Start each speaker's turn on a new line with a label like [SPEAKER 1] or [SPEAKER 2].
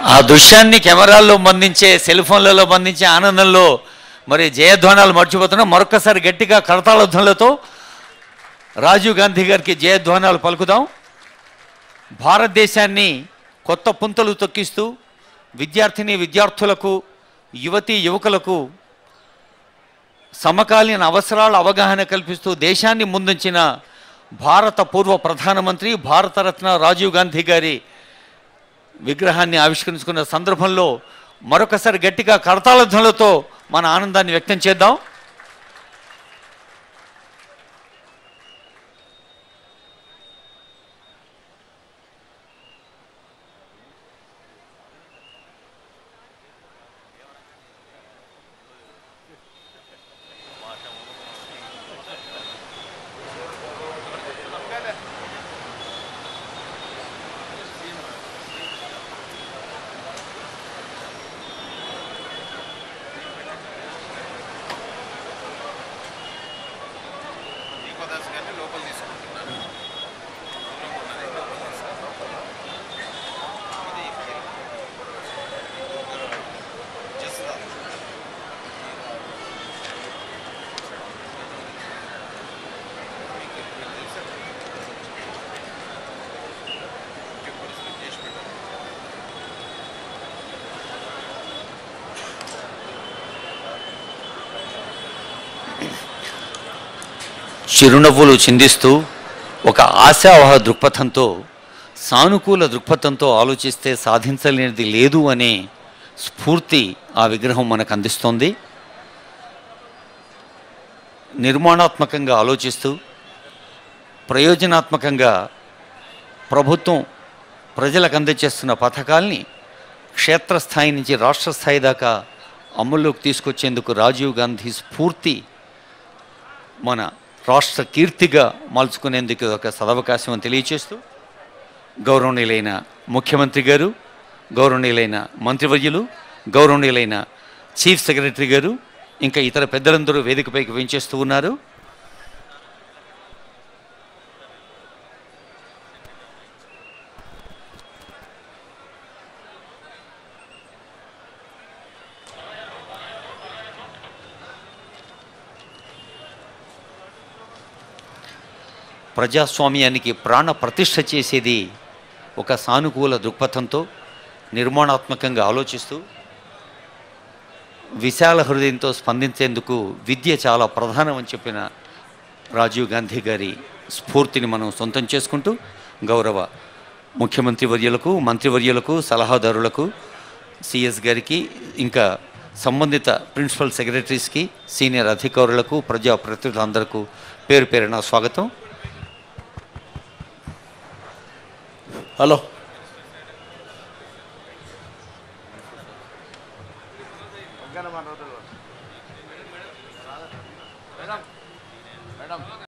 [SPEAKER 1] ఆ దృశ్యాన్ని కెమెరాల్లో బంధించే సెల్ ఫోన్లలో బంధించే ఆనందంలో మరి జయధ్వానాలు మర్చిపోతున్నాం. మరొకసారి గట్టిగా కరతాళధ్వనులతో రాజీవ్ గాంధీ గారికి జయధ్వానాలు పలుకుదాం. భారతదేశాన్ని కొత్త పుంతలు తొక్కిస్తూ విద్యార్థులకు యువతీ యువకులకు సమకాలీన అవసరాల అవగాహన కల్పిస్తూ దేశాన్ని ముందుంచిన భారత పూర్వ ప్రధానమంత్రి భారతరత్న రాజీవ్ గాంధీ గారి విగ్రహాన్ని ఆవిష్కరించుకున్న సందర్భంలో మరొకసారి గట్టిగా కరతాళధ్వనులతో మన ఆనందాన్ని వ్యక్తం చేద్దాం. చిరునవ్వులు చిందిస్తూ ఒక ఆశావహ దృక్పథంతో సానుకూల దృక్పథంతో ఆలోచిస్తే సాధించలేనిది లేదు అనే స్ఫూర్తి ఆ విగ్రహం మనకు అందిస్తోంది. నిర్మాణాత్మకంగా ఆలోచిస్తూ ప్రయోజనాత్మకంగా ప్రభుత్వం ప్రజలకు అందజేస్తున్న పథకాల్ని క్షేత్రస్థాయి నుంచి రాష్ట్ర స్థాయి దాకా అమల్లోకి తీసుకొచ్చేందుకు రాజీవ్ గాంధీ స్ఫూర్తి మన రాష్ట్ర కీర్తిగా మలుచుకునేందుకు ఒక సదవకాశం అని తెలియచేస్తూ గౌరవనీయులైన ముఖ్యమంత్రి గారు, గౌరవనీయులైన మంత్రివర్యులు, గౌరవనీయులైన చీఫ్ సెక్రటరీ గారు, ఇంకా ఇతర పెద్దలందరూ వేదికపైకి వేంచేస్తూ ఉన్నారు. ప్రజాస్వామ్యానికి ప్రాణ ప్రతిష్ఠ చేసేది ఒక సానుకూల దృక్పథంతో నిర్మాణాత్మకంగా ఆలోచిస్తూ విశాల హృదయంతో స్పందించేందుకు విద్య చాలా ప్రధానమని చెప్పిన రాజీవ్ గాంధీ గారి స్ఫూర్తిని మనం సొంతం చేసుకుంటూ గౌరవ ముఖ్యమంత్రి వర్యులకు, మంత్రివర్యులకు, సలహాదారులకు, సిఎస్ గారికి, ఇంకా సంబంధిత ప్రిన్సిపల్ సెక్రటరీస్కి, సీనియర్ అధికారులకు, ప్రజాప్రతినిధులందరికీ పేరు పేరున స్వాగతం.
[SPEAKER 2] హలో.